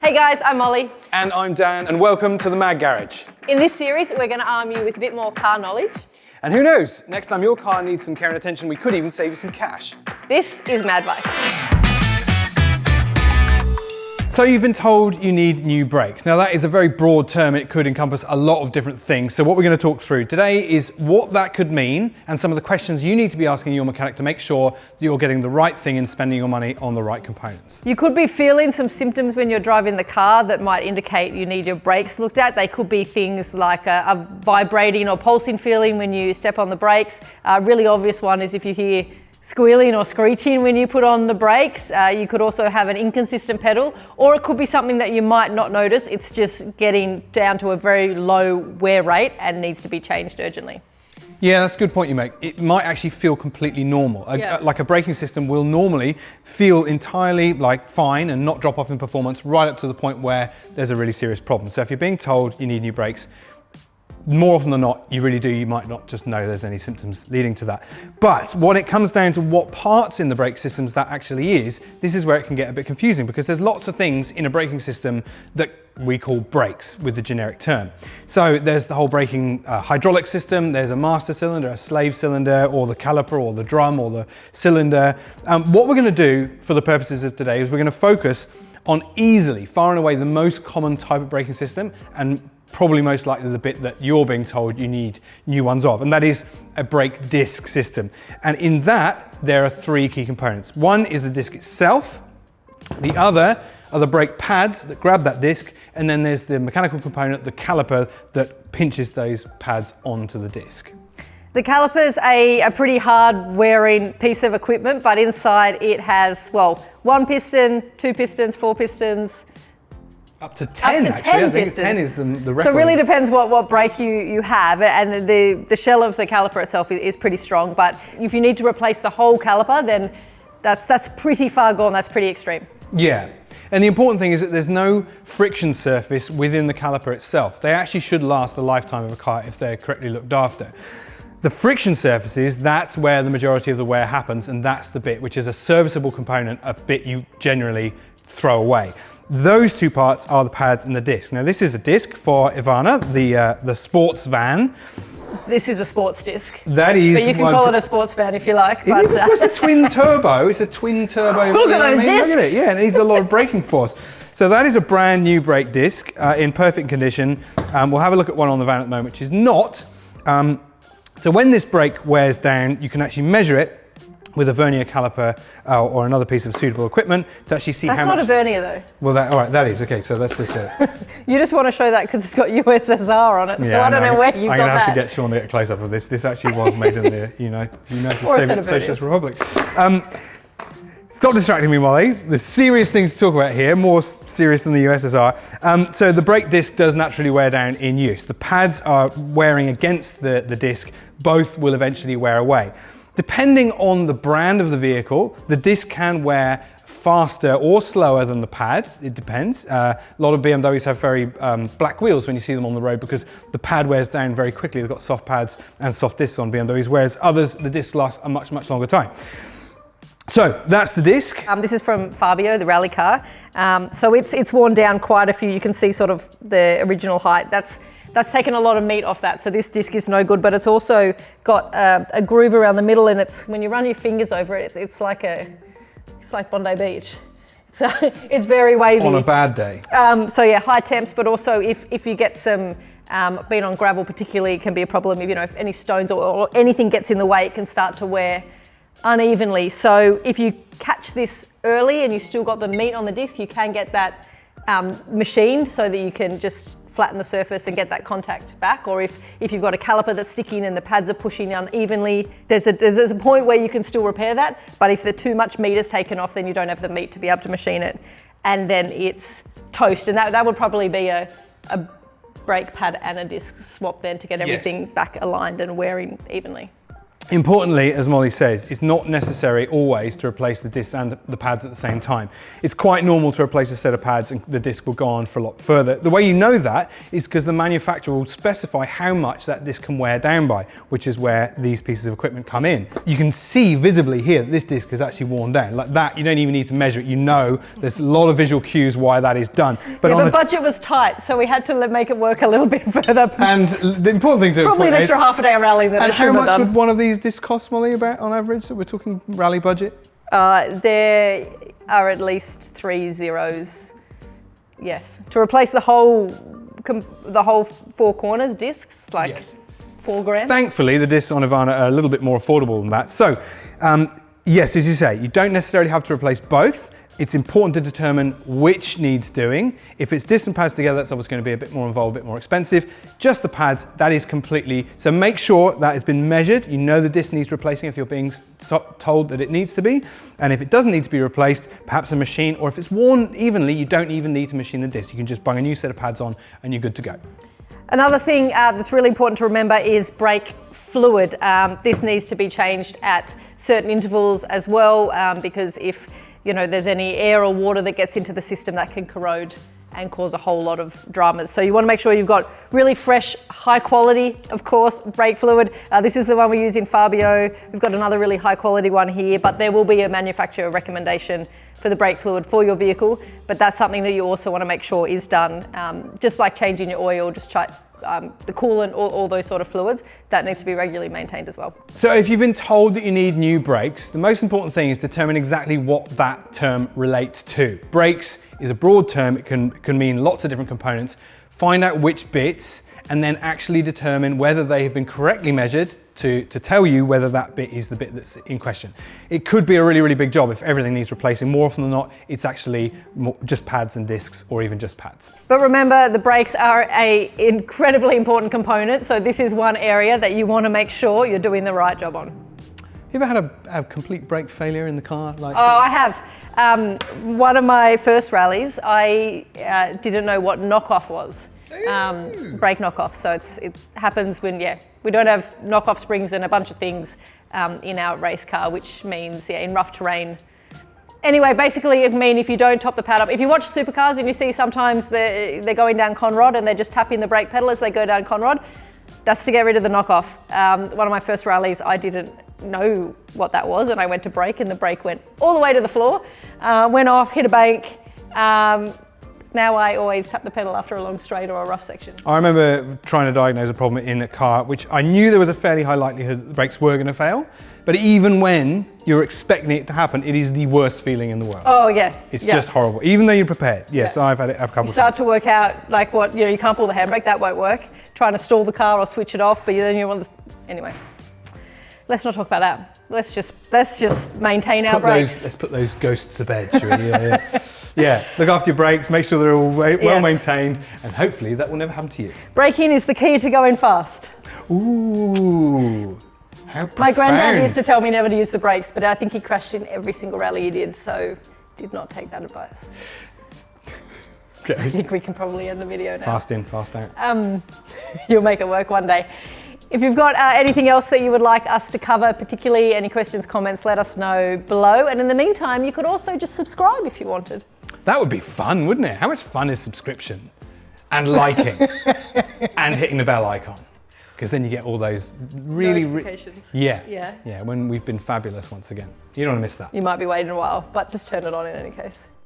Hey guys, I'm Molly. And I'm Dan, and welcome to the Mad Garage. In this series, we're going to arm you with a bit more car knowledge. And who knows, next time your car needs some care and attention, we could even save you some cash. This is MADvice. So you've been told you need new brakes. Now that is a very broad term. It could encompass a lot of different things. So what we're going to talk through today is what that could mean and some of the questions you need to be asking your mechanic to make sure that you're getting the right thing and spending your money on the right components. You could be feeling some symptoms when you're driving the car that might indicate you need your brakes looked at. They could be things like a vibrating or pulsing feeling when you step on the brakes. A really obvious one is if you hear squealing or screeching when you put on the brakes. You could also have an inconsistent pedal, or it could be something that you might not notice. It's just getting down to a very low wear rate and needs to be changed urgently. Yeah, that's a good point you make. It might actually feel completely normal. Like a braking system will normally feel entirely like fine and not drop off in performance right up to the point where there's a really serious problem. So if you're being told you need new brakes, more often than not, you really do. You might not just know there's any symptoms leading to that. But when it comes down to what parts in the brake systems that actually is, this is where it can get a bit confusing because there's lots of things in a braking system that we call brakes with the generic term. So there's the whole braking hydraulic system, there's a master cylinder, a slave cylinder, or the caliper, or the drum, or the cylinder. What we're gonna do for the purposes of today is we're gonna focus on easily, far and away, the most common type of braking system, and probably most likely the bit that you're being told you need new ones of, and that is a brake disc system. And in that, there are three key components. One is the disc itself, the other are the brake pads that grab that disc, and then there's the mechanical component, the caliper, that pinches those pads onto the disc. The caliper's a pretty hard wearing piece of equipment, but inside it has, well, 1 piston, 2 pistons, 4 pistons, Up to 10, actually. I think 10 is the record. So it really depends what brake you have, and the shell of the caliper itself is pretty strong, but if you need to replace the whole caliper, then that's pretty far gone, that's pretty extreme. Yeah, and the important thing is that there's no friction surface within the caliper itself. They actually should last the lifetime of a car if they're correctly looked after. The friction surfaces, that's where the majority of the wear happens, and that's the bit which is a serviceable component, a bit you generally throw away. Those two parts are the pads and the disc. Now this is a disc for Ivana, the sports van. This is a sports disc. That is. But you can call it a sports van if you like. It's a twin turbo. It's a twin turbo. Look at those discs. Look at it. Yeah, it needs a lot of braking force. So that is a brand new brake disc in perfect condition. We'll have a look at one on the van at the moment, which is not. So when this brake wears down, you can actually measure it with a vernier caliper or another piece of suitable equipment to actually see how much. That's not a vernier though. Well, all right, that is. Okay, so that's just it. You just want to show that because it's got USSR on it, so I don't know where you got that. I'm going to have to get Sean to get a close-up of this. This actually was made in the United Socialist Republic. Stop distracting me, Molly. There's serious things to talk about here, more serious than the USSR. So the brake disc does naturally wear down in use. The pads are wearing against the disc. Both will eventually wear away. Depending on the brand of the vehicle, the disc can wear faster or slower than the pad. It depends. A lot of BMWs have very black wheels when you see them on the road because the pad wears down very quickly. They've got soft pads and soft discs on BMWs, whereas others, the discs last a much, much longer time. So that's the disc. This is from Fabio, the rally car. So it's worn down quite a few. You can see sort of the original height. That's taken a lot of meat off that, so this disc is no good, but it's also got a groove around the middle, and it's when you run your fingers over it, it's like Bondi Beach. It's very wavy. On a bad day. So yeah, high temps, but also if you get some, being on gravel particularly, it can be a problem. If any stones or anything gets in the way, it can start to wear unevenly. So if you catch this early and you still got the meat on the disc, you can get that machined so that you can just flatten the surface and get that contact back. Or if you've got a caliper that's sticking and the pads are pushing unevenly, there's a point where you can still repair that, but if too much meat is taken off, then you don't have the meat to be able to machine it, and then it's toast. And that would probably be a brake pad and a disc swap then to get everything back aligned and wearing evenly. Importantly, as Molly says, it's not necessary always to replace the discs and the pads at the same time. It's quite normal to replace a set of pads and the disc will go on for a lot further. The way you know that is because the manufacturer will specify how much that disc can wear down by, which is where these pieces of equipment come in. You can see visibly here that this disc is actually worn down. Like that, you don't even need to measure it. You know there's a lot of visual cues why that is done. But the budget was tight, so we had to make it work a little bit further. And the important thing to probably an extra half a day rally than and it should how have much done. would one of these discs cost, Molly, about on average, that we're talking rally budget? There are at least 3 zeros. Yes, to replace the whole 4 corners discs, like Yes. $4,000. Thankfully, the discs on Ivana are a little bit more affordable than that. So, yes, as you say, you don't necessarily have to replace both. It's important to determine which needs doing. If it's disc and pads together, that's obviously going to be a bit more involved, a bit more expensive. Just the pads, that is completely, so make sure that has been measured. You know the disc needs replacing if you're being told that it needs to be. And if it doesn't need to be replaced, perhaps a machine, or if it's worn evenly, you don't even need to machine the disc. You can just bung a new set of pads on and you're good to go. Another thing that's really important to remember is brake fluid. This needs to be changed at certain intervals as well, because if there's any air or water that gets into the system, that can corrode and cause a whole lot of dramas. So you want to make sure you've got really fresh, high quality, of course, brake fluid. This is the one we use in Fabio. We've got another really high quality one here, but there will be a manufacturer recommendation for the brake fluid for your vehicle. But that's something that you also want to make sure is done. Just like changing your oil, just the coolant, all those sort of fluids, that needs to be regularly maintained as well. So if you've been told that you need new brakes, the most important thing is determine exactly what that term relates to. Brakes is a broad term. It can mean lots of different components. Find out which bits and then actually determine whether they have been correctly measured to tell you whether that bit is the bit that's in question. It could be a really, really big job if everything needs replacing. More often than not, it's actually just pads and discs, or even just pads. But remember, the brakes are an incredibly important component, so this is one area that you want to make sure you're doing the right job on. You ever had a complete brake failure in the car? Oh, I have. One of my first rallies, I didn't know what knockoff was. Brake knockoff. So it happens when, we don't have knockoff springs and a bunch of things in our race car, which means, in rough terrain. Anyway, basically it means if you don't top the pad up, if you watch supercars and you see sometimes they're going down Conrod and they're just tapping the brake pedal as they go down Conrod, that's to get rid of the knockoff. One of my first rallies, I didn't know what that was, and I went to brake and the brake went all the way to the floor, went off, hit a bank. Now I always tap the pedal after a long straight or a rough section. I remember trying to diagnose a problem in a car, which I knew there was a fairly high likelihood that the brakes were going to fail. But even when you're expecting it to happen, it is the worst feeling in the world. Oh yeah. It's just horrible, even though you're prepared. Yes, I've had it a couple of times. You start to work out like what, you can't pull the handbrake, that won't work. Trying to stall the car or switch it off, but then you want anyway. Let's not talk about that. Let's just maintain our brakes. Let's put those ghosts to bed, shall we? Yeah, look after your brakes, make sure they're all well maintained, and hopefully that will never happen to you. Braking is the key to going fast. Ooh, how profound. My granddad used to tell me never to use the brakes, but I think he crashed in every single rally he did, so did not take that advice. Okay. I think we can probably end the video now. Fast in, fast out. You'll make it work one day. If you've got anything else that you would like us to cover, particularly any questions, comments, let us know below. And in the meantime, you could also just subscribe if you wanted. That would be fun, wouldn't it? How much fun is subscription and liking and hitting the bell icon? Because then you get all those really notifications. Yeah, when we've been fabulous once again. You don't want to miss that. You might be waiting a while, but just turn it on in any case.